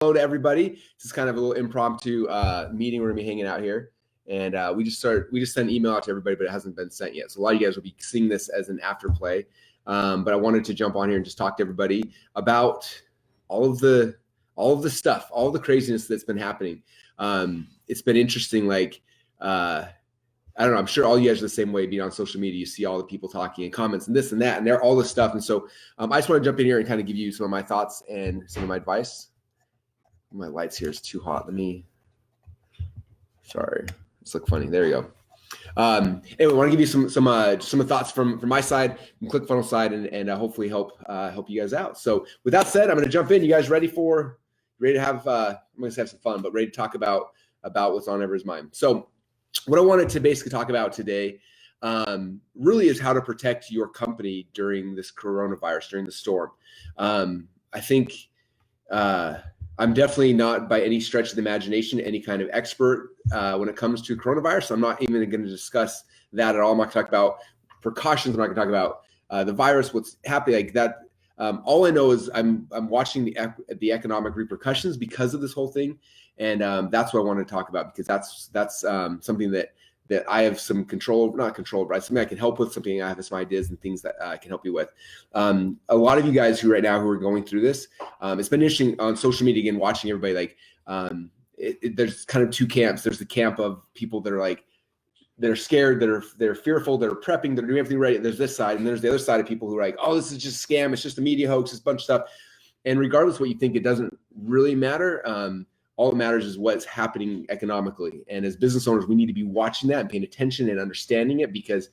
Hello to everybody. This is kind of a little impromptu meeting. We're gonna be hanging out here, and we just sent an email out to everybody, but it hasn't been sent yet. So a lot of you guys will be seeing this as an after play. But I wanted to jump on here and just talk to everybody about all of the stuff, all the craziness that's been happening. It's been interesting. I don't know. I'm sure all you guys are the same way. Being on social media, you see all the people talking and comments and this and that, and they're all this stuff. And so I just want to jump in here and kind of give you some of my thoughts and some of my advice. My lights here is too hot. Sorry, it's look funny. There you go. Anyway, I want to give you some thoughts from my side, from ClickFunnels side, and hopefully help you guys out. So with that said, I'm going to jump in. You guys ready to have? I'm going to have some fun, but ready to talk about what's on everyone's mind. So what I wanted to basically talk about today really is how to protect your company during this coronavirus, during the storm. I think. I'm definitely not by any stretch of the imagination any kind of expert when it comes to coronavirus. So I'm not even going to discuss that at all. I'm not going to talk about precautions. I'm not going to talk about the virus, what's happening like that. All I know is I'm watching the economic repercussions because of this whole thing, and that's what I want to talk about, because that's something that I have some control over, not control over, right? Something I can help with, something I have some ideas and things that I can help you with. A lot of you guys who are going through this, it's been interesting on social media, again, watching everybody there's kind of two camps. There's the camp of people that are like, they're scared, they're fearful, they're prepping, they're doing everything right. There's this side, and there's the other side of people who are like, oh, this is just a scam. It's just a media hoax, it's a bunch of stuff. And regardless of what you think, it doesn't really matter. All that matters is what's happening economically. And as business owners, we need to be watching that and paying attention and understanding it, because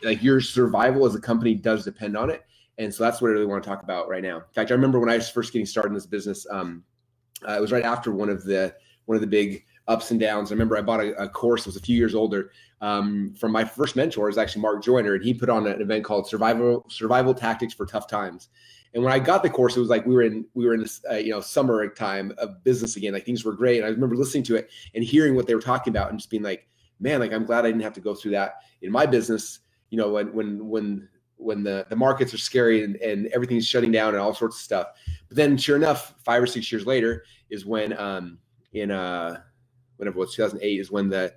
your survival as a company does depend on it. And so that's what I really want to talk about right now. In fact, I remember when I was first getting started in this business, it was right after one of the big ups and downs. I remember I bought a course that was a few years older from my first mentor. It was actually Mark Joyner, and he put on an event called Survival Tactics for Tough Times. And when I got the course, it was like we were in this summer time of business again. Like, things were great. And I remember listening to it and hearing what they were talking about and just being like, man, like, I'm glad I didn't have to go through that in my business. You know, when the markets are scary and everything's shutting down and all sorts of stuff. But then sure enough, 5 or 6 years later is when whenever it was 2008 is when the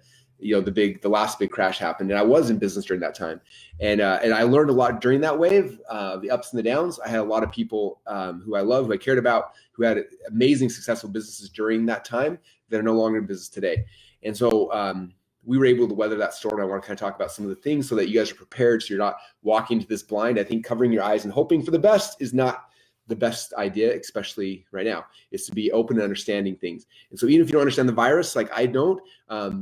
last big crash happened. And I was in business during that time. And I learned a lot during that wave, the ups and the downs. I had a lot of people who I loved, who I cared about, who had amazing, successful businesses during that time that are no longer in business today. And so we were able to weather that storm. I want to kind of talk about some of the things so that you guys are prepared, so you're not walking into this blind. I think covering your eyes and hoping for the best is not the best idea, especially right now, is to be open and understanding things. And so even if you don't understand the virus, like I don't,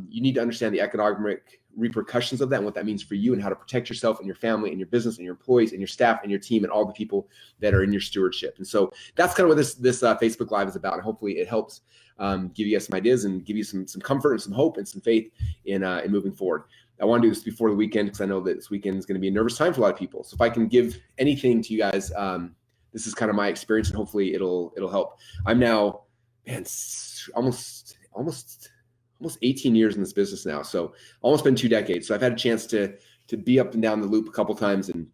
you need to understand the economic repercussions of that and what that means for you and how to protect yourself and your family and your business and your employees and your staff and your team and all the people that are in your stewardship. And so that's kind of what this Facebook Live is about. And hopefully it helps give you guys some ideas and give you some comfort and some hope and some faith in moving forward. I want to do this before the weekend, because I know that this weekend is going to be a nervous time for a lot of people. So if I can give anything to you guys, this is kind of my experience, and hopefully it'll help. I'm now, man, almost 18 years in this business now. So almost been 2 decades. So I've had a chance to be up and down the loop a couple times, and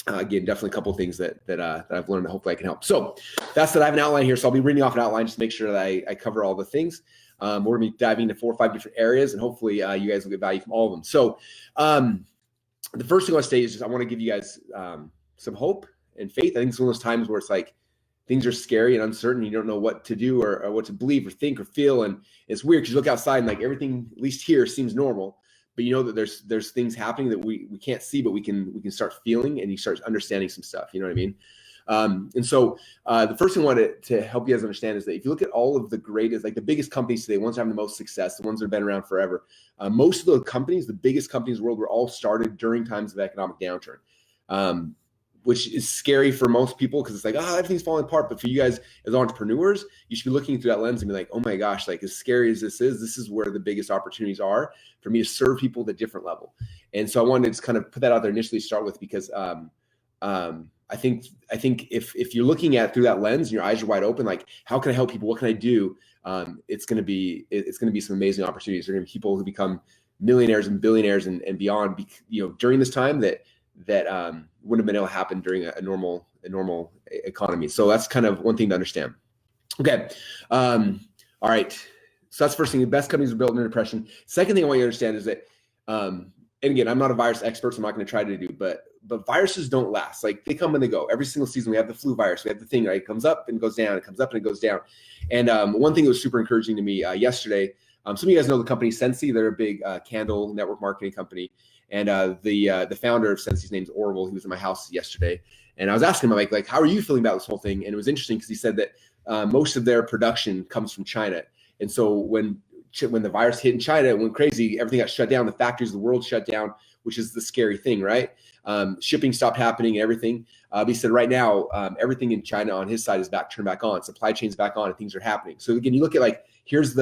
again, definitely a couple of things that I've learned that hopefully I can help. So that's that. I have an outline here, so I'll be reading off an outline just to make sure that I cover all the things. We're going to be diving into 4 or 5 different areas, and hopefully you guys will get value from all of them. So the first thing I want to say is just I want to give you guys some hope and faith. I think it's one of those times where it's like things are scary and uncertain. You don't know what to do or what to believe or think or feel. And it's weird because you look outside and like everything, at least here, seems normal. But you know that there's things happening that we can't see, but we can start feeling, and you start understanding some stuff. You know what I mean? And so the first thing I wanted to help you guys understand is that if you look at all of the greatest, like the biggest companies today, ones that have the most success, the ones that have been around forever, most of the companies, the biggest companies in the world, were all started during times of economic downturn. Which is scary for most people because it's like, everything's falling apart. But for you guys as entrepreneurs, you should be looking through that lens and be like, oh my gosh, like as scary as this is where the biggest opportunities are for me to serve people at a different level. And so I wanted to just kind of put that out there initially to start with, because I think if you're looking at it through that lens and your eyes are wide open, like how can I help people? What can I do? It's going to be some amazing opportunities. There are going to be people who become millionaires and billionaires and beyond, during this time that wouldn't have been able to happen during a normal economy. So that's kind of one thing to understand. Okay. All right. So that's the first thing. The best companies are built under depression. Second thing I want you to understand is that, and again, I'm not a virus expert, so I'm not going to try to do, but viruses don't last. Like they come and they go. Every single season we have the flu virus. We have the thing, right? It comes up and goes down. It comes up and it goes down. And one thing that was super encouraging to me yesterday, some of you guys know the company Sensi. They're a big candle network marketing company. And the founder of Sensi's name's Orville. He was in my house yesterday. And I was asking him, like, how are you feeling about this whole thing? And it was interesting because he said that most of their production comes from China. And so when the virus hit in China, it went crazy. Everything got shut down. The factories of the world shut down, which is the scary thing, right? Shipping stopped happening and everything. He said right now, everything in China on his side is turned back on. Supply chain's back on and things are happening. So again, you look at like, here's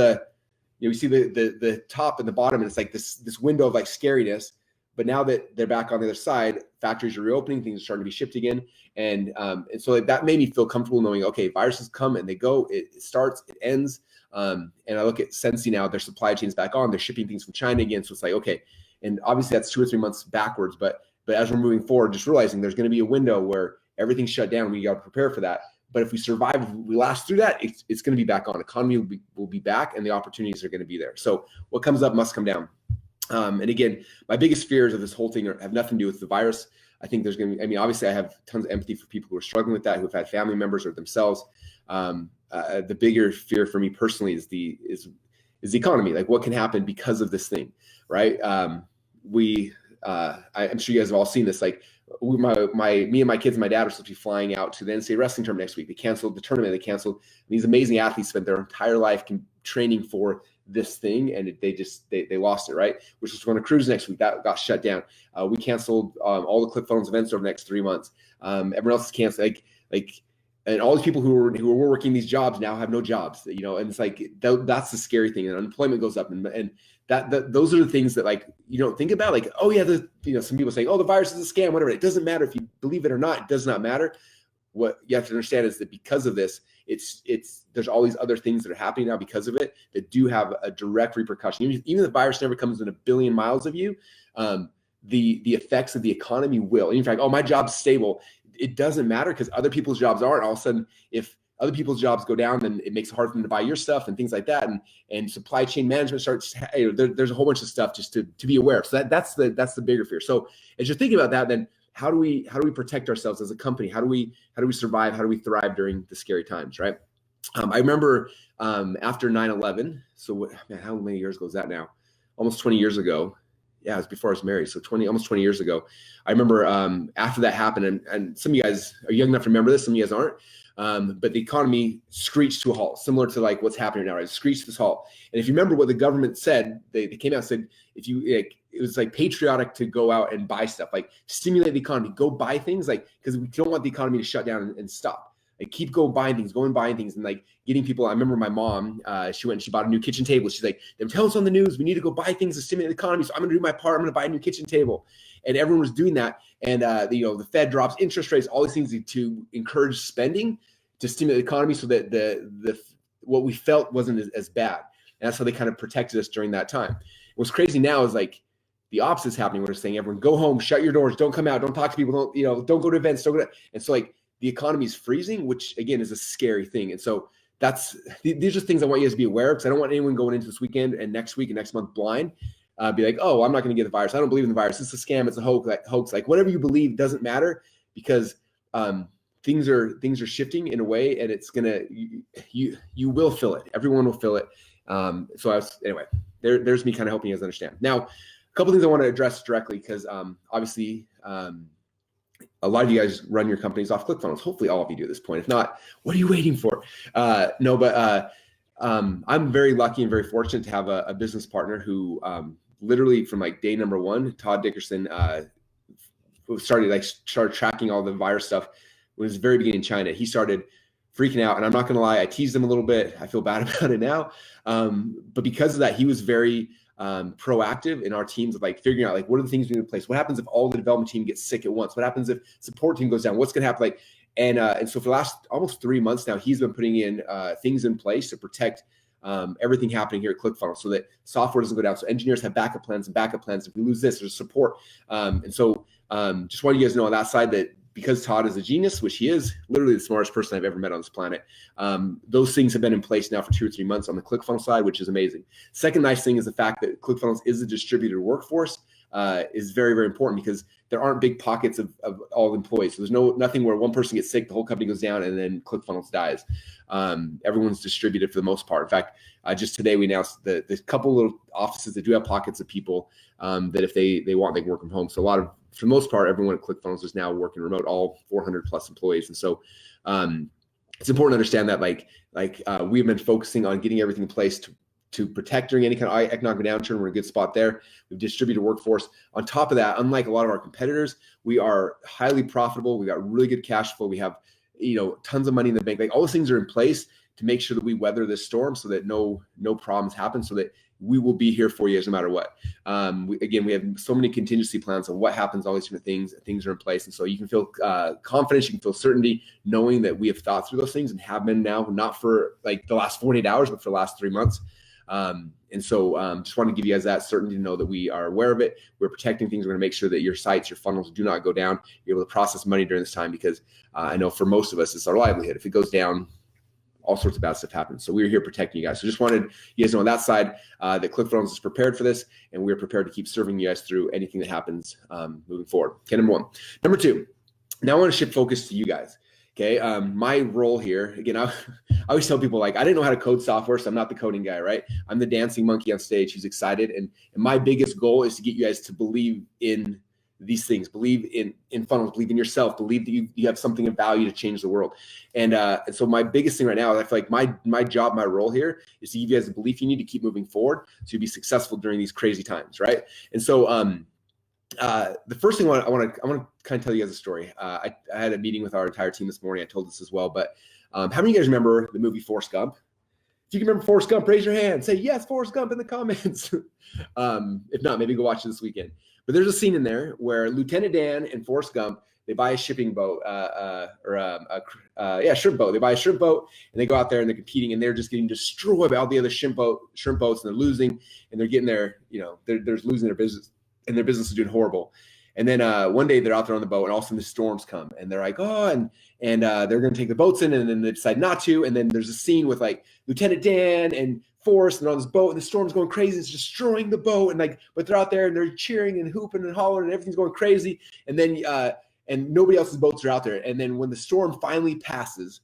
you see the top and the bottom, and it's like this window of like scariness. But now that they're back on the other side, factories are reopening, things are starting to be shipped again. And so like that made me feel comfortable knowing, okay, viruses come and they go, it starts, it ends. And I look at Sensi now, their supply chain is back on, they're shipping things from China again. So it's like, okay. And obviously that's 2 or 3 months backwards, but as we're moving forward, just realizing there's going to be a window where everything's shut down. We got to prepare for that. But if we survive, if we last through that, it's going to be back on. Economy will be back and the opportunities are going to be there. So what comes up must come down. And again, my biggest fears of this whole thing have nothing to do with the virus. I think there's going to be, I mean, obviously I have tons of empathy for people who are struggling with that, who have had family members or themselves. The bigger fear for me personally is the economy. Like what can happen because of this thing, right? I'm sure you guys have all seen this. Like me and my kids and my dad are supposed to be flying out to the NCAA wrestling tournament next week. They canceled the tournament. They canceled. These amazing athletes spent their entire life training for this thing, and they lost it, right? We're supposed to go on a cruise next week. That got shut down. We canceled all the ClickFunnels events over the next 3 months. Everyone else is canceled. And all these people who were working these jobs now have no jobs, and it's like that's the scary thing. And unemployment goes up, and that those are the things that like you don't think about. Like, oh yeah, some people saying, oh, the virus is a scam, whatever. It doesn't matter if you believe it or not. It does not matter. What you have to understand is that because of this, there's all these other things that are happening now because of it that do have a direct repercussion. Even if the virus never comes within 1 billion miles of you, the effects of the economy will. And in fact, oh, my job's stable. It doesn't matter because other people's jobs aren't. All of a sudden, if other people's jobs go down, then it makes it hard for them to buy your stuff and things like that. And supply chain management starts. There's a whole bunch of stuff just to be aware of. So that's the bigger fear. So as you're thinking about that, then how do we protect ourselves as a company? How do we survive? How do we thrive during the scary times, right? I remember after 9/11. So how many years ago is that now? Almost 20 years ago. Yeah, it was before I was married. So almost 20 years ago. I remember after that happened, and some of you guys are young enough to remember this, some of you guys aren't. But the economy screeched to a halt, similar to like what's happening now, right? It screeched to this halt. And if you remember what the government said, they came out and said, it was like patriotic to go out and buy stuff, like stimulate the economy, go buy things, like, because we don't want the economy to shut down and stop. Like keep going buying things, and like getting people. I remember my mom, she went and she bought a new kitchen table. She's like, they're telling us on the news, we need to go buy things to stimulate the economy. So I'm gonna do my part. I'm gonna buy a new kitchen table. And everyone was doing that. And the Fed drops interest rates, all these things to encourage spending to stimulate the economy so that the what we felt wasn't as bad. And that's how they kind of protected us during that time. What's crazy now is like the opposite is happening. We're saying everyone go home, shut your doors, don't come out, don't talk to people, don't go to events, don't go to, and so like the economy is freezing, which again is a scary thing. And so these are things I want you guys to be aware of, because I don't want anyone going into this weekend and next week and next month blind, be like, oh, I'm not going to get the virus. I don't believe in the virus. It's a scam. It's a hoax. Like whatever you believe doesn't matter, because things are shifting in a way, and it's gonna you will feel it. Everyone will feel it. Anyway, there's me kind of helping you guys understand. Now, a couple things I want to address directly, because obviously a lot of you guys run your companies off ClickFunnels. Hopefully all of you do at this point. If not, what are you waiting for? I'm very lucky and very fortunate to have a business partner who literally from like day number one, Todd Dickerson, started tracking all the virus stuff when it was the very beginning in China. He started freaking out, and I'm not going to lie, I teased him a little bit. I feel bad about it now. But because of that, he was very proactive in our teams of like figuring out like what are the things we need to place. What happens if all the development team gets sick at once? What happens if support team goes down? What's going to happen? And so for the last almost 3 months now, he's been putting in things in place to protect everything happening here at ClickFunnels, so that software doesn't go down. So engineers have backup plans. If we lose this, there's support. Just want you guys to know on that side that because Todd is a genius, which he is, literally the smartest person I've ever met on this planet. Those things have been in place now for 2 or 3 months on the ClickFunnels side, which is amazing. Second nice thing is the fact that ClickFunnels is a distributed workforce. Is very, very important because there aren't big pockets of all employees. So there's nothing where one person gets sick, the whole company goes down, and then ClickFunnels dies. Everyone's distributed for the most part. In fact, just today we announced that there's a couple little offices that do have pockets of people that if they want, they can work from home. So for the most part, everyone at ClickFunnels is now working remote, all 400 plus employees. And so it's important to understand that we've been focusing on getting everything in place to protect during any kind of economic downturn. We're in a good spot there. We've distributed workforce. On top of that, unlike a lot of our competitors, we are highly profitable. We got really good cash flow. We have, tons of money in the bank. All those things are in place to make sure that we weather this storm so that no problems happen, so that we will be here for you no matter what. We have so many contingency plans on what happens, all these different things are in place. And so you can feel confidence, you can feel certainty knowing that we have thought through those things and have been now, not for the last 48 hours, but for the last 3 months. Just want to give you guys that certainty to know that we are aware of it. We're protecting things. We're going to make sure that your sites, your funnels do not go down. You're able to process money during this time because I know for most of us, it's our livelihood. If it goes down, all sorts of bad stuff happens. So we're here protecting you guys. So just wanted you guys to know on that side that ClickFunnels is prepared for this, and we're prepared to keep serving you guys through anything that happens moving forward. Okay, number one. Number two, now I want to shift focus to you guys. Okay, my role here, again, I always tell people I didn't know how to code software, so I'm not the coding guy, right? I'm the dancing monkey on stage who's excited, and my biggest goal is to get you guys to believe in these things, believe in funnels, believe in yourself, believe that you have something of value to change the world. And so my biggest thing right now, I feel like my job, my role here is to give you guys the belief you need to keep moving forward so you'll be successful during these crazy times, right? And so the first thing I want to kind of tell you guys a story. I had a meeting with our entire team this morning. I told this as well, but how many of you guys remember the movie Forrest Gump? If you can remember Forrest Gump, raise your hand. Say yes, Forrest Gump in the comments. If not, maybe go watch it this weekend. But there's a scene in there where Lieutenant Dan and Forrest Gump, they buy a shipping boat, shrimp boat. They buy a shrimp boat and they go out there and they're competing and they're just getting destroyed by all the other shrimp boats and they're losing and they're getting their, they're losing their business and their business is doing horrible. And then one day they're out there on the boat and all of a sudden the storms come and they're like, and they're going to take the boats in and then they decide not to. And then there's a scene with Lieutenant Dan and Forrest and on this boat and the storm's going crazy. It's destroying the boat but they're out there and they're cheering and hooping and hollering and everything's going crazy. And then, and nobody else's boats are out there. And then when the storm finally passes,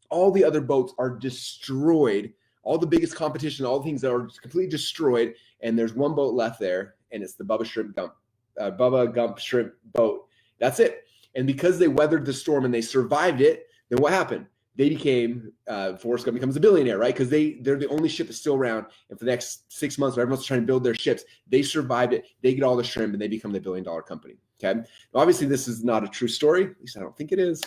all the other boats are destroyed. All the biggest competition, all the things that are completely destroyed. And there's one boat left there and it's the Bubba Gump shrimp boat. That's it. And because they weathered the storm and they survived it, then what happened? They became, Forrest Gump becomes a billionaire, right? Because they're the only ship that's still around. And for the next 6 months, when everyone's trying to build their ships, they survived it. They get all the shrimp and they become the $1 billion company. Okay. Now, obviously, this is not a true story. At least I don't think it is.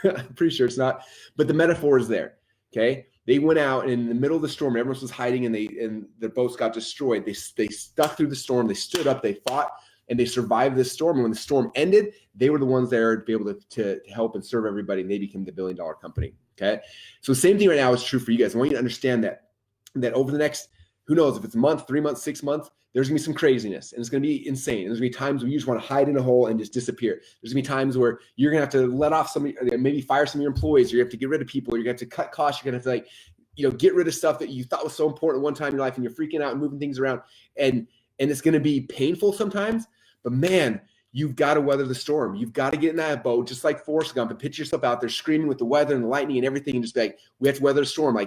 I'm pretty sure it's not. But the metaphor is there. Okay. They went out and in the middle of the storm, everyone was hiding and their boats got destroyed. They stuck through the storm. They stood up. They fought. And they survived this storm. And when the storm ended, they were the ones there to be able to help and serve everybody. And they became the $1 billion company. Okay. So the same thing right now is true for you guys. I want you to understand that over the next, who knows if it's a month, 3 months, 6 months, there's gonna be some craziness and it's gonna be insane. And there's gonna be times where you just want to hide in a hole and just disappear. There's gonna be times where you're gonna have to let off somebody, maybe fire some of your employees, or you have to get rid of people, or you're gonna have to cut costs, you're gonna have to get rid of stuff that you thought was so important at one time in your life and you're freaking out and moving things around. And it's gonna be painful sometimes. But man, you've got to weather the storm. You've got to get in that boat, just like Forrest Gump, and pitch yourself out there screaming with the weather and the lightning and everything, and just be like, we have to weather the storm.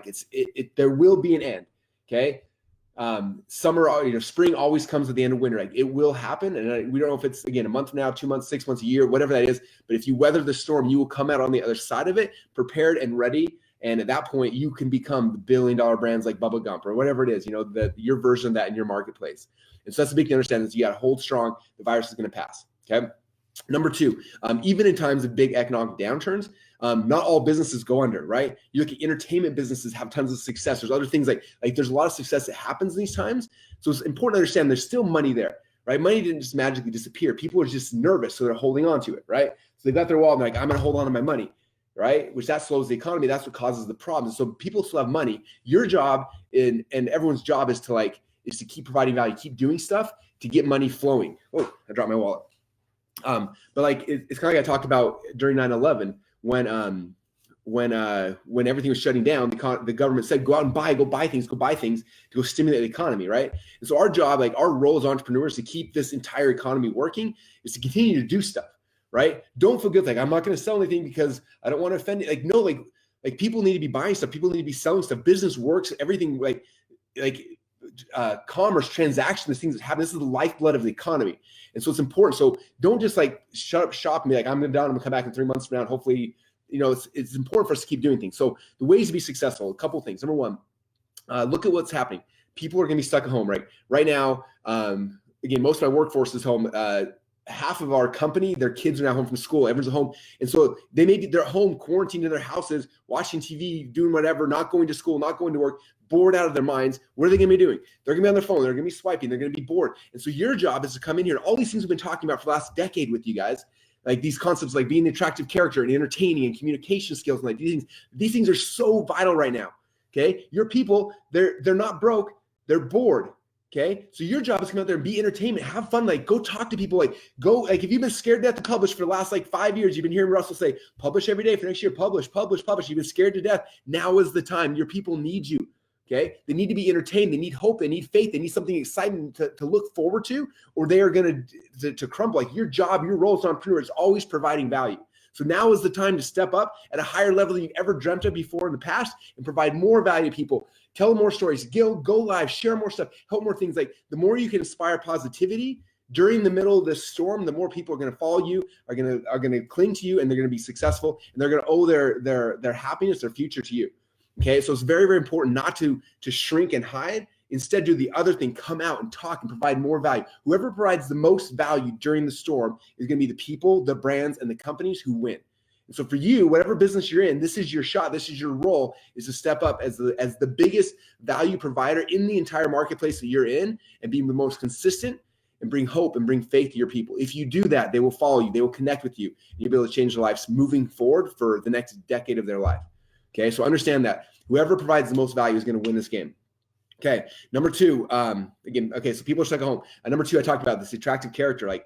There will be an end. Okay. Summer, spring always comes at the end of winter. It will happen. And we don't know if it's, again, a month from now, 2 months, 6 months, a year, whatever that is. But if you weather the storm, you will come out on the other side of it, prepared and ready. And at that point, you can become the $1 billion brands like Bubba Gump or whatever it is, your version of that in your marketplace. And so that's the big thing to understand is you got to hold strong. The virus is going to pass. Okay. Number two, even in times of big economic downturns, not all businesses go under, right? You look at entertainment businesses have tons of success. There's other things like there's a lot of success that happens in these times. So it's important to understand there's still money there, right? Money didn't just magically disappear. People are just nervous, so they're holding on to it, right? So they've got their wallet and they're like, I'm going to hold on to my money, right? Which that slows the economy. That's what causes the problem. So people still have money. Your job and everyone's job is to keep providing value, keep doing stuff to get money flowing. Oh, I dropped my wallet. But like it's kind of like I talked about during 9/11 when everything was shutting down, the government said, go out and go buy things to go stimulate the economy, right? And so our job, like our role as entrepreneurs to keep this entire economy working is to continue to do stuff, right? Don't feel guilty. Like, I'm not going to sell anything because I don't want to offend you. Like, no, like people need to be buying stuff. People need to be selling stuff. Business works, everything like commerce, transaction, these things that happen. This is the lifeblood of the economy. And so it's important. So don't just like shut up shop and be like, I'm going to come back in 3 months from now. And hopefully, it's important for us to keep doing things. So the ways to be successful, a couple things. Number one, look at what's happening. People are going to be stuck at home, right? Right now, again, most of my workforce is home. Half of our company, their kids are now home from school. Everyone's at home. And so they're home quarantined in their houses, watching TV, doing whatever, not going to school, not going to work, bored out of their minds. What are they going to be doing? They're going to be on their phone. They're going to be swiping. They're going to be bored. And so your job is to come in here. All these things we've been talking about for the last decade with you guys, like these concepts, like being an attractive character and entertaining and communication skills, and like these things are so vital right now. Okay. Your people, they're not broke. They're bored. Okay. So your job is to come out there and be entertainment, have fun, like go talk to people, like if you've been scared to death to publish for the last like 5 years, you've been hearing Russell say, publish every day for next year, publish. You've been scared to death. Now is the time. Your people need you. Okay. They need to be entertained. They need hope. They need faith. They need something exciting to look forward to, or they are going to crumble. Like your job, your role as an entrepreneur is always providing value. So now is the time to step up at a higher level than you've ever dreamt of before in the past and provide more value to people. Tell more stories, go live, share more stuff, help more things. Like the more you can inspire positivity during the middle of this storm, the more people are going to follow you, are going to cling to you, and they're going to be successful, and they're going to owe their happiness, their future to you. Okay, so it's very, very important not to shrink and hide. Instead, do the other thing, come out and talk and provide more value. Whoever provides the most value during the storm is going to be the people, the brands, and the companies who win. And so for you, whatever business you're in, this is your shot. This is your role, is to step up as the biggest value provider in the entire marketplace that you're in and be the most consistent and bring hope and bring faith to your people. If you do that, they will follow you. They will connect with you. And you'll be able to change their lives moving forward for the next decade of their life. Okay, so understand that whoever provides the most value is going to win this game. Okay, number two, again, okay, so people are stuck at home. Number two, I talked about this attractive character, like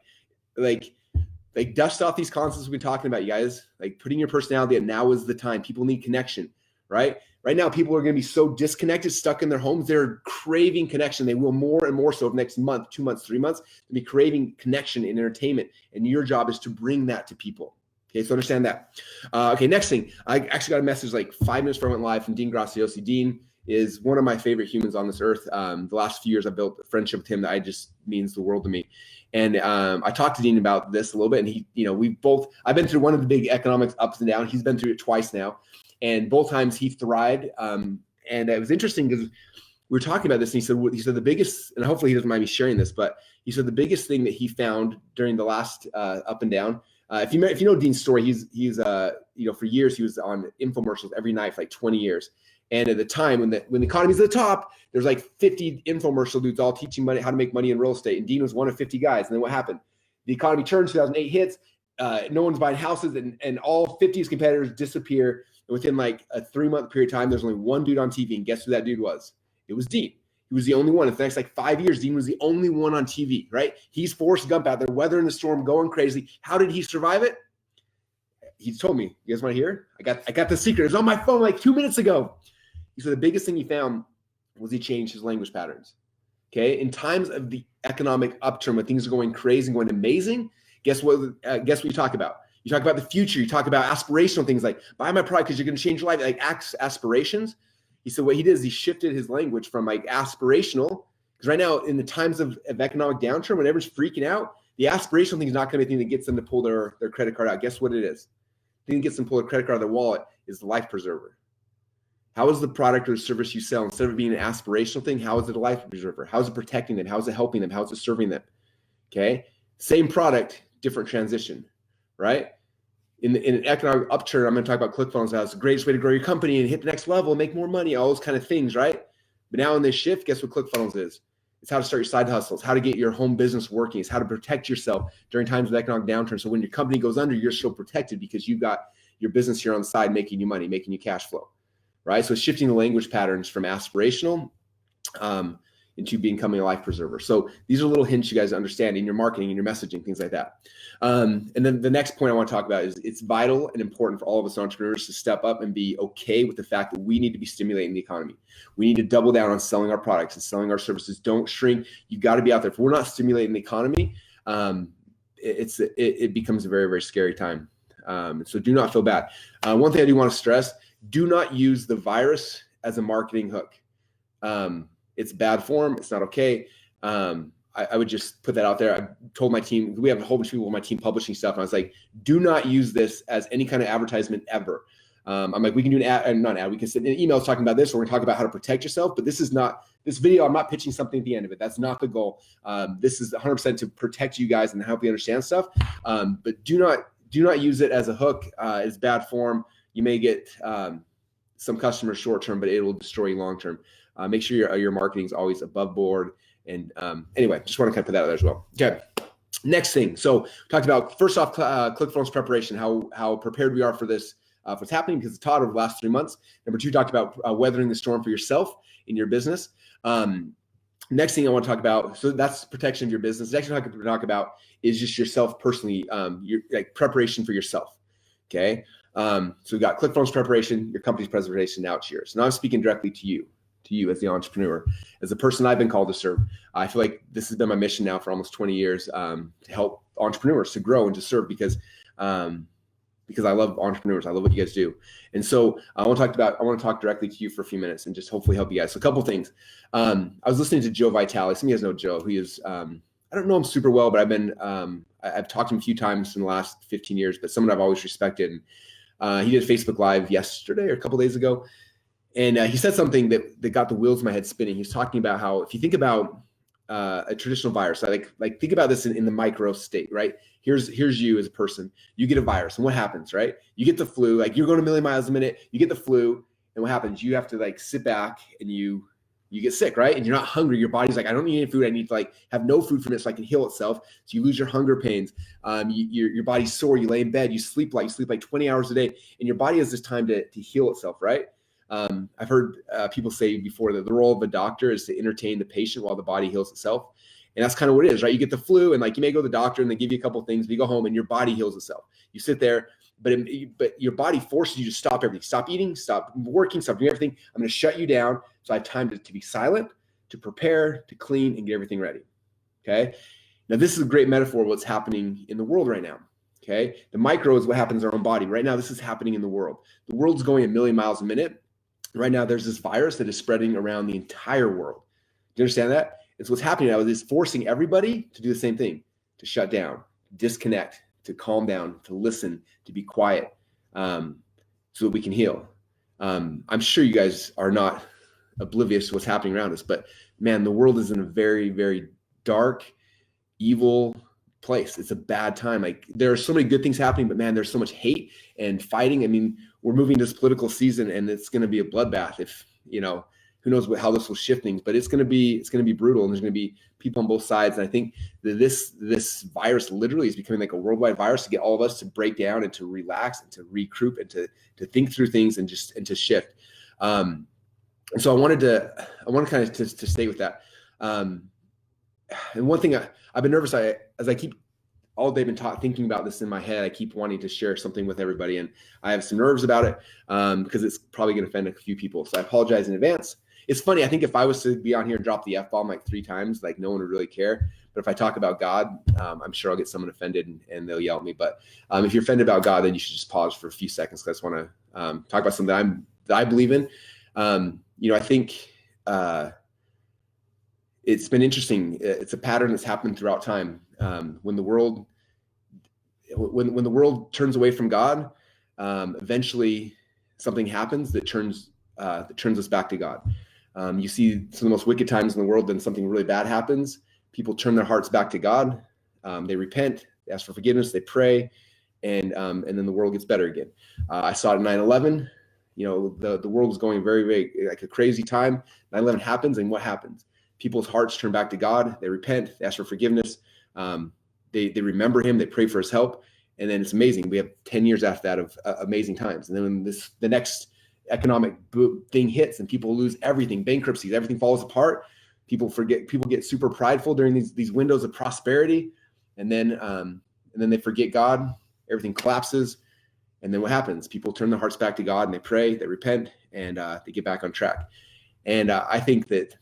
dust off these concepts we've been talking about, you guys, like putting your personality at now is the time. People need connection, right? Right now, people are going to be so disconnected, stuck in their homes. They're craving connection. They will more and more so over the next month, 2 months, 3 months, to be craving connection and entertainment. And your job is to bring that to people. Okay, so understand that. Okay, next thing, I actually got a message like 5 minutes before I went live from Dean Graciosi. Dean is one of my favorite humans on this earth. The last few years, I've built a friendship with him that just means the world to me. And I talked to Dean about this a little bit, and he, I've been through one of the big economic ups and downs. He's been through it twice now, and both times he thrived. And it was interesting because we were talking about this, and he said the biggest, and hopefully he doesn't mind me sharing this, but he said the biggest thing that he found during the last up and down. If you know Dean's story, he's for years he was on infomercials every night for like 20 years. And at the time when the economy's at the top, there's like 50 infomercial dudes all teaching how to make money in real estate. And Dean was one of 50 guys. And then what happened? The economy turned, 2008 hits, no one's buying houses, and all 50 of his competitors disappear. And within like a 3-month period of time, there's only one dude on TV. And guess who that dude was? It was Dean. He was the only one. In the next like 5 years, Dean was the only one on TV, right? He's Forrest Gump out there, weathering the storm, going crazy. How did he survive it? He told me. You guys want to hear? I got the secret. It was on my phone like 2 minutes ago. He said the biggest thing he found was he changed his language patterns. Okay, in times of the economic upturn when things are going crazy and going amazing, guess what you talk about? You talk about the future. You talk about aspirational things like buy my product because you're going to change your life, like aspirations. He said what he did is he shifted his language from like aspirational, because right now in the times of economic downturn, when everyone's freaking out, the aspirational thing is not going to be the thing that gets them to pull their credit card out. Guess what it is? The thing that gets them to pull their credit card out of their wallet is the life preserver. How is the product or service you sell, instead of being an aspirational thing, how is it a life preserver? How is it protecting them? How is it helping them? How is it serving them? Okay, same product, different transition, right? In an economic upturn, I'm going to talk about ClickFunnels. How it's the greatest way to grow your company and hit the next level and make more money, all those kind of things, right? But now in this shift, guess what ClickFunnels is? It's how to start your side hustles, how to get your home business working. It's how to protect yourself during times of economic downturn. So when your company goes under, you're still protected because you've got your business here on the side making you money, making you cash flow. Right, so shifting the language patterns from aspirational, into becoming a life preserver. So these are little hints you guys understand in your marketing, in your messaging, things like that. And then the next point I want to talk about is it's vital and important for all of us entrepreneurs to step up and be okay with the fact that we need to be stimulating the economy. We need to double down on selling our products and selling our services. Don't shrink. You got to be out there. If we're not stimulating the economy, it becomes a very, very scary time. So do not feel bad. One thing I do want to stress, do not use the virus as a marketing hook. It's bad form. It's not okay. I would just put that out there. I told my team, we have a whole bunch of people on my team publishing stuff. And I was like, do not use this as any kind of advertisement ever. I'm like, we can do an ad, not an ad. We can send an email talking about this, or we're going to talk about how to protect yourself. But this is not this video. I'm not pitching something at the end of it. That's not the goal. This is 100% to protect you guys and help you understand stuff. But do not use it as a hook. It's bad form. You may get some customers short term, but it will destroy you long term. Make sure your marketing is always above board. And anyway, just want to kind of put that out there as well. Okay. Next thing. So talked about, first off, ClickFunnels preparation, how prepared we are for this, for what's happening, because it's taught over the last 3 months. Number 2, talked about weathering the storm for yourself in your business. Next thing I want to talk about, so that's protection of your business. Next thing I want to talk about is just yourself personally, your like preparation for yourself. Okay. So we've got ClickFunnels preparation, your company's preservation. Now it's yours. Now I'm speaking directly to you as the entrepreneur, as the person I've been called to serve. I feel like this has been my mission now for almost 20 years, to help entrepreneurs to grow and to serve, because I love entrepreneurs. I love what you guys do. And so I want to talk directly to you for a few minutes and just hopefully help you guys. So a couple of things. I was listening to Joe Vitale. Some of you guys know Joe, who is, I don't know him super well, but I've talked to him a few times in the last 15 years, but someone I've always respected. And he did Facebook Live yesterday or a couple of days ago. And he said something that got the wheels of my head spinning. He was talking about how, if you think about a traditional virus, like think about this in the micro state, right? Here's you as a person. You get a virus, and what happens, right? You get the flu. Like, you're going a million miles a minute. You get the flu, and what happens? You have to like sit back, and you get sick, right? And you're not hungry. Your body's like, I don't need any food. I need to like have no food from it so I can heal itself. So you lose your hunger pains. Your body's sore. You lay in bed. You sleep like 20 hours a day, and your body has this time to heal itself, right? I've heard people say before that the role of a doctor is to entertain the patient while the body heals itself. And that's kind of what it is, right? You get the flu, and like you may go to the doctor and they give you a couple of things, but you go home and your body heals itself. You sit there, but your body forces you to stop everything. Stop eating, stop working, stop doing everything. I'm going to shut you down so I have time to be silent, to prepare, to clean, and get everything ready. Okay? Now, this is a great metaphor of what's happening in the world right now. Okay? The micro is what happens in our own body. Right now, this is happening in the world. The world's going a million miles a minute. Right now, there's this virus that is spreading around the entire world. Do you understand that? It's what's happening now is forcing everybody to do the same thing, to shut down, disconnect, to calm down, to listen, to be quiet, so that we can heal. I'm sure you guys are not oblivious to what's happening around us, but man, the world is in a very, very dark, evil place. It's a bad time. Like, there are so many good things happening, but man, there's so much hate and fighting. I mean, we're moving to this political season, and it's going to be a bloodbath. If who knows how this will shift things, but it's going to be brutal, and there's going to be people on both sides. And I think that this virus literally is becoming like a worldwide virus to get all of us to break down and to relax and to regroup and to think through things and to shift. And so I want to kind of to stay with that. And one thing I've been nervous, as I keep all day been thinking about this in my head, I keep wanting to share something with everybody, and I have some nerves about it because it's probably going to offend a few people. So I apologize in advance. It's funny. I think if I was to be on here and drop the F-bomb like 3 times, like no one would really care. But if I talk about God, I'm sure I'll get someone offended and they'll yell at me. But if you're offended about God, then you should just pause for a few seconds, because I just want to talk about something that I believe in. I think it's been interesting. It's a pattern that's happened throughout time. When the world turns away from God, eventually something happens that turns us back to God. You see some of the most wicked times in the world, then something really bad happens. People turn their hearts back to God. They repent, they ask for forgiveness, they pray, and then the world gets better again. I saw it in 9/11. The world was going very, very like a crazy time. 9/11 happens, and what happens? People's hearts turn back to God. They repent, they ask for forgiveness. They remember him, they pray for his help. And then it's amazing. We have 10 years after that of amazing times. And then when the next economic thing hits and people lose everything, bankruptcies, everything falls apart, People get super prideful during these windows of prosperity, and then they forget God. Everything collapses. And then what happens? People turn their hearts back to God and they pray, they repent, and they get back on track. And I think that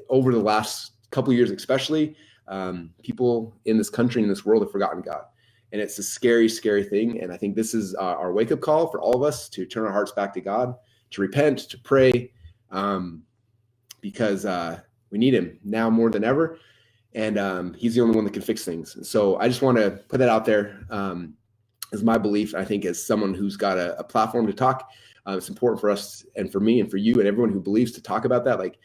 over the last couple of years, especially, people in this country, in this world, have forgotten God. And it's a scary, scary thing. And I think this is our wake-up call for all of us to turn our hearts back to God, to repent, to pray, because we need him now more than ever. And he's the only one that can fix things. And so I just want to put that out there. Is my belief. I think as someone who's got a platform to talk, it's important for us and for me and for you and everyone who believes to talk about that. Like,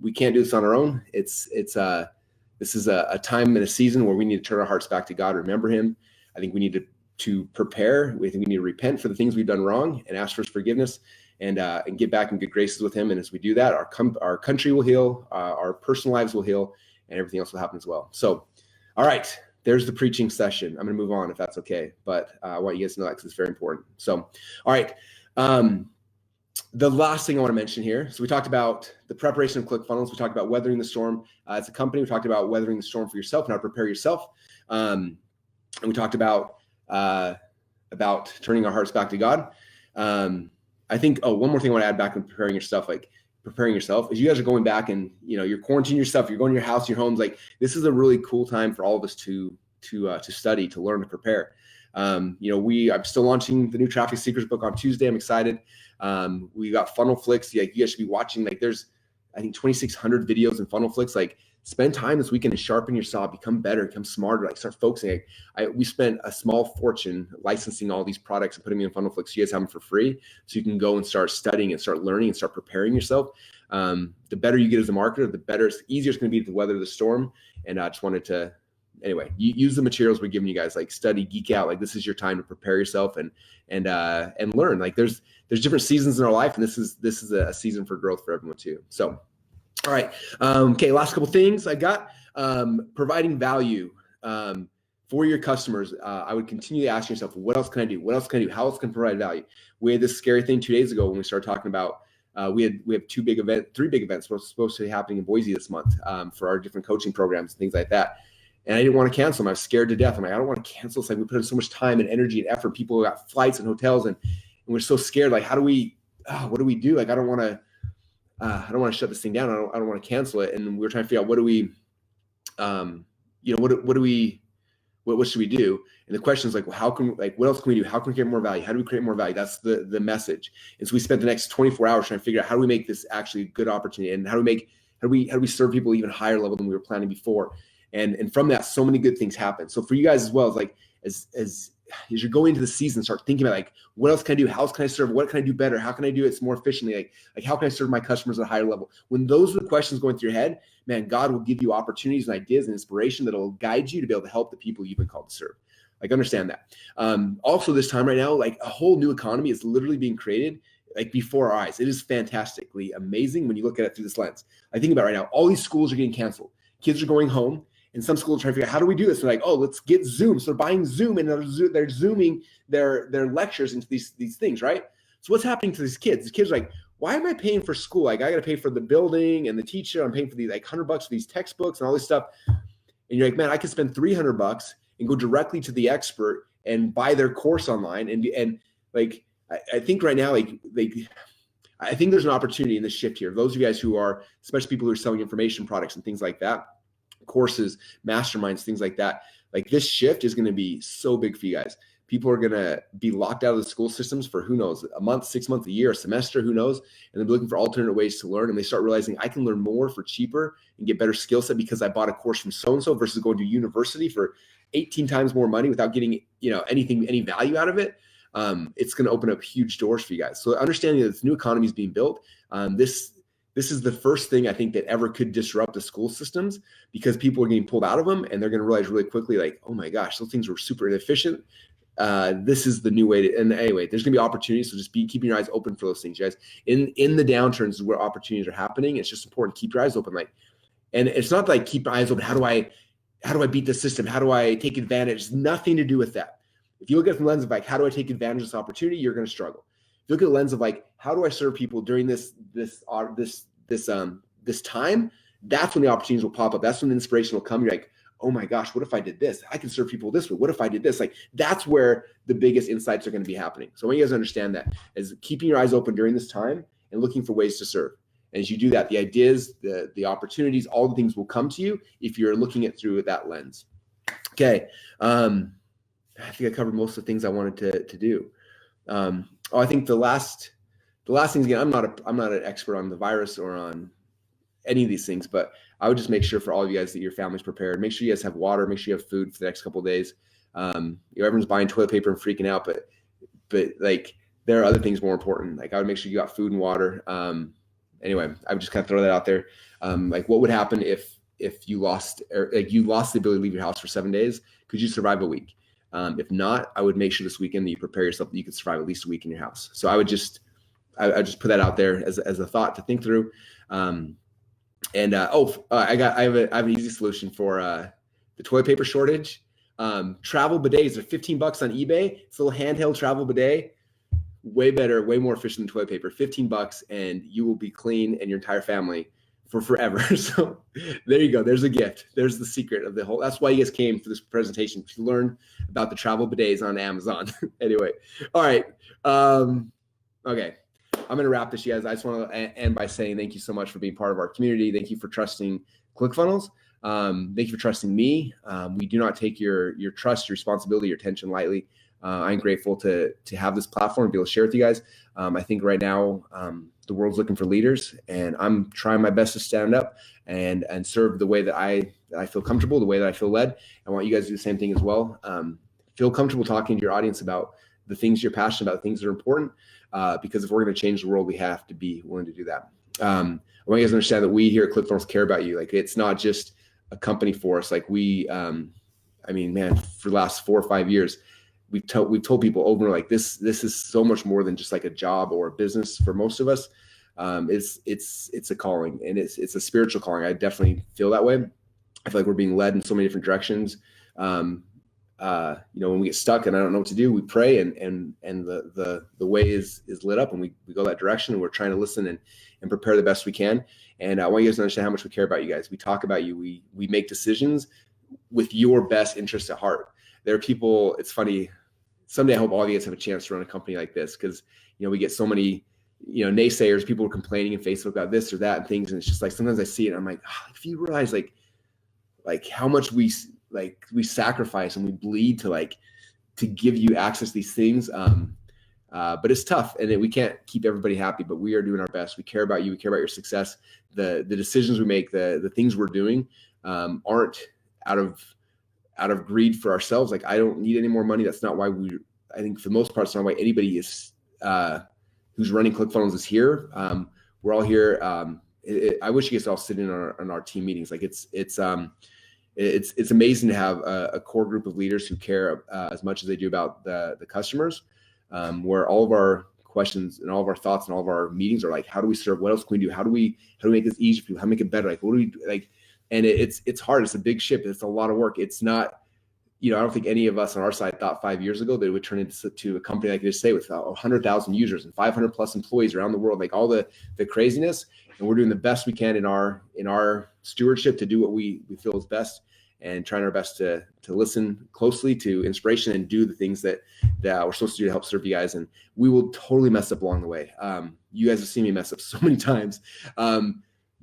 we can't do this on our own. This is a time and a season where we need to turn our hearts back to God, remember him. I think we need to prepare. We think we need to repent for the things we've done wrong and ask for his forgiveness and get back in good graces with him. And as we do that, our country will heal, our personal lives will heal, and everything else will happen as well. So, all right. There's the preaching session. I'm going to move on if that's okay, but I want you guys to know that because it's very important. So, all right. The last thing I want to mention here. So we talked about the preparation of ClickFunnels. We talked about weathering the storm as a company. We talked about weathering the storm for yourself and how to prepare yourself. And we talked about turning our hearts back to God. I think, one more thing I want to add back in preparing yourself is you guys are going back and, you're quarantining yourself. You're going to your house, your homes. Like, this is a really cool time for all of us to study, to learn, to prepare. I'm still launching the new Traffic Secrets book on Tuesday. I'm excited. We got Funnel Flicks. Like, you guys should be watching. Like, there's, I think, 2,600 videos in Funnel Flicks. Like, spend time this weekend to sharpen your saw, become better, become smarter, like start focusing. We spent a small fortune licensing all these products and putting them in Funnel Flicks. You guys have them for free. So you can go and start studying and start learning and start preparing yourself. The better you get as a marketer, the easier it's going to be to weather the storm. And I just wanted to, anyway, use the materials we're giving you guys, like study, geek out. Like, this is your time to prepare yourself and learn. Like, there's different seasons in our life, and this is a season for growth for everyone too. So, all right. Okay. Last couple things I got, providing value, for your customers. I would continue to ask yourself, what else can I do? What else can I do? How else can I provide value? We had this scary thing 2 days ago when we started talking about, we have three big events supposed to be happening in Boise this month, for our different coaching programs and things like that. And I didn't want to cancel them. I was scared to death. I'm like, I don't want to cancel. It's like we put in so much time and energy and effort. People got flights and hotels, and we're so scared. Like, what do we do? Like, I don't want to shut this thing down. I don't want to cancel it. And we were trying to figure out what should we do? And the question is like, well, what else can we do? How can we create more value? How do we create more value? That's the message. And so we spent the next 24 hours trying to figure out how do we make this actually a good opportunity, and how do we serve people even higher level than we were planning before. And from that, so many good things happen. So for you guys as well, it's like, as you're going into the season, start thinking about like, what else can I do? How else can I serve? What can I do better? How can I do it more efficiently? Like how can I serve my customers at a higher level? When those are the questions going through your head, man, God will give you opportunities and ideas and inspiration that will guide you to be able to help the people you've been called to serve. Like, understand that. Also this time right now, like a whole new economy is literally being created like before our eyes. It is fantastically amazing when you look at it through this lens. I think about right now, all these schools are getting canceled. Kids are going home. And some schools are trying to figure out, how do we do this? They're like, oh, let's get Zoom. So they're buying Zoom, and they're Zooming their lectures into these things, right? So what's happening to these kids? The kids are like, why am I paying for school? Like, I got to pay for the building and the teacher. I'm paying for these like $100 for these textbooks and all this stuff. And you're like, man, I could spend $300 and go directly to the expert and buy their course online. And like, I think right now, I think there's an opportunity in this shift here. Those of you guys who are, especially people who are selling information products and things like that, courses, masterminds, things like that. Like, this shift is going to be so big for you guys. People are going to be locked out of the school systems for who knows, a month, 6 months, a year, a semester, who knows? And they're looking for alternate ways to learn. And they start realizing I can learn more for cheaper and get better skill set because I bought a course from so-and-so versus going to university for 18 times more money without getting, any value out of it. It's going to open up huge doors for you guys. So understanding that this new economy is being built, this is the first thing I think that ever could disrupt the school systems, because people are getting pulled out of them and they're going to realize really quickly, like, oh my gosh, those things were super inefficient. This is the new way to, and anyway, there's going to be opportunities. So just keeping your eyes open for those things, guys. In the downturns is where opportunities are happening. It's just important to keep your eyes open. And it's not like keep your eyes open. How do I beat the system? How do I take advantage? It's nothing to do with that. If you look at it from the lens of like, how do I take advantage of this opportunity? You're going to struggle. If you look at the lens of like, how do I serve people during this time? that's when the opportunities will pop up. That's when the inspiration will come. You're like, oh my gosh, what if I did this? I can serve people this way. What if I did this? Like, that's where the biggest insights are going to be happening. So I want you guys to understand that, is keeping your eyes open during this time and looking for ways to serve. And as you do that, the ideas, the opportunities, all the things will come to you if you're looking at through that lens. Okay. I think I covered most of the things I wanted to do. I think the last things, again, I'm not an expert on the virus or on any of these things, but I would just make sure for all of you guys that your family's prepared. Make sure you guys have water. Make sure you have food for the next couple of days. Everyone's buying toilet paper and freaking out, but like, there are other things more important. Like, I would make sure you got food and water. Anyway, I would just kind of throw that out there. Like, what would happen if you lost, or like you lost the ability to leave your house for 7 days? Could you survive a week? If not, I would make sure this weekend that you prepare yourself that you could survive at least a week in your house. So I just put that out there as a thought to think through. I have an easy solution for the toilet paper shortage. Travel bidets are $15 on eBay. It's a little handheld travel bidet. Way better, way more efficient than toilet paper. $15, and you will be clean and your entire family for forever. So there you go. There's a gift. There's the secret of the whole. That's why you guys came for this presentation, to learn about the travel bidets on Amazon. Anyway, all right. Okay. I'm going to wrap this, you guys. I just want to end by saying thank you so much for being part of our community. Thank you for trusting ClickFunnels. Thank you for trusting me. We do not take your trust, your responsibility, your attention lightly. I'm grateful to have this platform and be able to share with you guys. I think right now the world's looking for leaders, and I'm trying my best to stand up and serve the way that I feel comfortable, the way that I feel led. I want you guys to do the same thing as well. Feel comfortable talking to your audience about the things you're passionate about, the things that are important, because if we're going to change the world, we have to be willing to do that. I want you guys to understand that we here at ClickFunnels care about you. Like, it's not just a company for us. Like, we, I mean, man, for the last 4 or 5 years, we've told people over and over, like, this is so much more than just like a job or a business for most of us. It's a calling, and it's a spiritual calling. I definitely feel that way. I feel like we're being led in so many different directions. When we get stuck and I don't know what to do, we pray, and the way is lit up, and we go that direction, and we're trying to listen and prepare the best we can. And I want you guys to understand how much we care about you guys. We talk about you. We make decisions with your best interest at heart. There are people, it's funny, someday I hope all of you guys have a chance to run a company like this, because we get so many naysayers, people are complaining in Facebook about this or that and things, and it's just like, sometimes I see it and I'm like, if you realize like how much we sacrifice and we bleed to give you access to these things, but it's tough, and we can't keep everybody happy, but we are doing our best. We care about you. We care about your success. The decisions we make, the things we're doing aren't out of greed for ourselves. Like, I don't need any more money. That's not why I think for the most part, it's not why anybody is who's running ClickFunnels is here. We're all here. I wish you guys all sit in on our team meetings. Like, it's amazing to have a core group of leaders who care as much as they do about the customers, where all of our questions and all of our thoughts and all of our meetings are like, how do we serve? What else can we do? How do we make this easier for people? How do we make it better? Like, what do we do? Like, and it's hard. It's a big ship. It's a lot of work. It's not, I don't think any of us on our side thought 5 years ago that it would turn into a company like this today with 100,000 users and 500 plus employees around the world, like all the craziness. And we're doing the best we can in our stewardship to do what we feel is best, and trying our best to listen closely to inspiration and do the things that we're supposed to do to help serve you guys. And we will totally mess up along the way. You guys have seen me mess up so many times,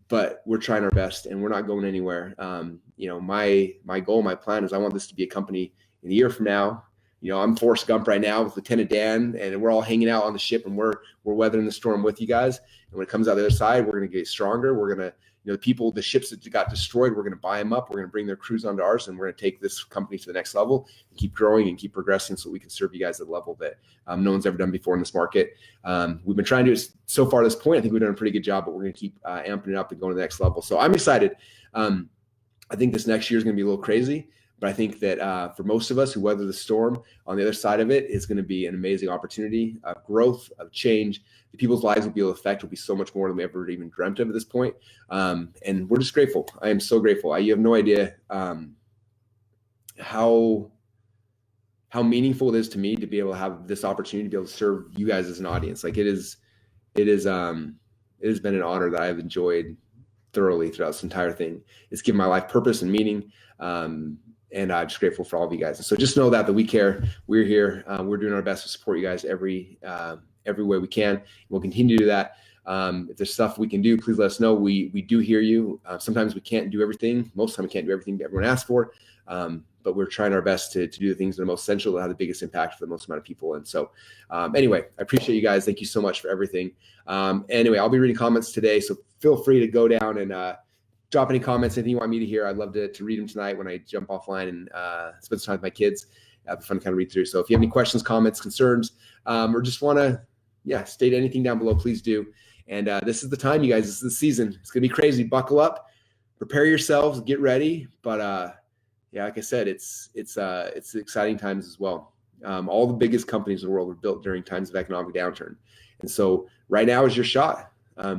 but we're trying our best, and we're not going anywhere. My goal, my plan is I want this to be a company in a year from now. I'm Forrest Gump right now with Lieutenant Dan, and we're all hanging out on the ship, and we're weathering the storm with you guys. And when it comes out the other side, we're going to get stronger. We're going to, the ships that got destroyed, we're going to buy them up. We're going to bring their crews onto ours, and we're going to take this company to the next level and keep growing and keep progressing so we can serve you guys at a level that no one's ever done before in this market. We've been trying to do it so far at this point. I think we've done a pretty good job, but we're going to keep amping it up and going to the next level. So I'm excited. I think this next year is going to be a little crazy, but I think that for most of us who weather the storm, on the other side of it is going to be an amazing opportunity of growth, of change. The people's lives will be able to affect will be so much more than we ever even dreamt of at this point. And we're just grateful. I am so grateful. You have no idea how meaningful it is to me to be able to have this opportunity to be able to serve you guys as an audience. Like, it has been an honor that I've enjoyed thoroughly throughout this entire thing. It's given my life purpose and meaning. And I'm just grateful for all of you guys. And so just know that we care. We're here. We're doing our best to support you guys every way we can. We'll continue to do that. If there's stuff we can do, please let us know. We do hear you. Sometimes we can't do everything. Most of the time we can't do everything everyone asks for. But we're trying our best to do the things that are most essential that have the biggest impact for the most amount of people. And so anyway, I appreciate you guys. Thank you so much for everything. Anyway, I'll be reading comments today. So feel free to go down and drop any comments, anything you want me to hear. I'd love to read them tonight when I jump offline and spend some time with my kids. Have fun to kind of read through. So if you have any questions, comments, concerns, or just want to, state anything down below, please do. And this is the time, you guys. This is the season. It's going to be crazy. Buckle up, prepare yourselves, get ready. But like I said, it's exciting times as well. All the biggest companies in the world were built during times of economic downturn. And so right now is your shot.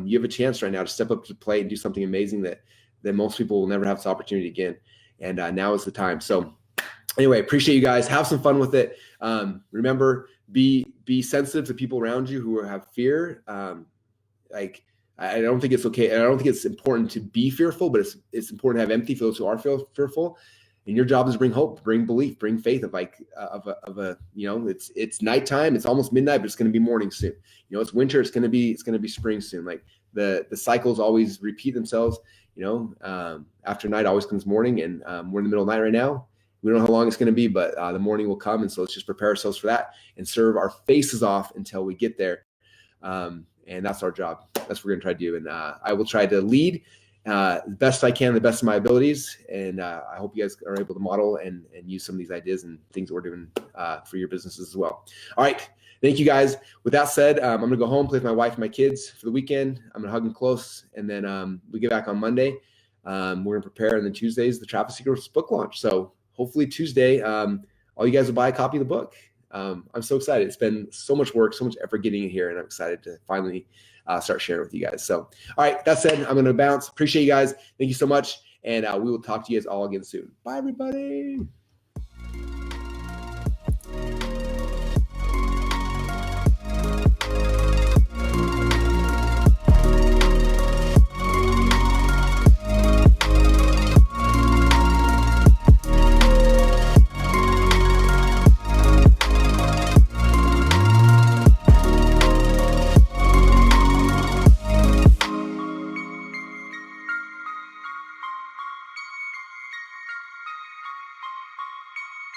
You have a chance right now to step up to the plate and do something amazing that most people will never have this opportunity again. And now is the time. So anyway, appreciate you guys. Have some fun with it. Remember, be sensitive to people around you who have fear. I don't think it's okay. And I don't think it's important to be fearful, but it's important to have empathy for those who are fearful. And your job is to bring hope, bring belief, bring faith it's nighttime, it's almost midnight, but it's going to be morning soon. It's winter, it's going to be spring soon. Like the cycles always repeat themselves. After night always comes morning, and we're in the middle of the night right now. We don't know how long it's going to be, but the morning will come. And so let's just prepare ourselves for that and serve our faces off until we get there. And that's our job. That's what we're going to try to do. And I will try to lead the best I can, the best of my abilities. And I hope you guys are able to model and use some of these ideas and things that we're doing for your businesses as well. All right. Thank you guys. With that said, I'm going to go home, play with my wife and my kids for the weekend. I'm going to hug them close. And then we get back on Monday. We're going to prepare. And then Tuesday is the Traffic Secrets book launch. So hopefully Tuesday, all you guys will buy a copy of the book. I'm so excited. It's been so much work, so much effort getting it here. And I'm excited to finally start sharing with you guys. So, all right, that said, I'm going to bounce. Appreciate you guys. Thank you so much. And we will talk to you guys all again soon. Bye, everybody.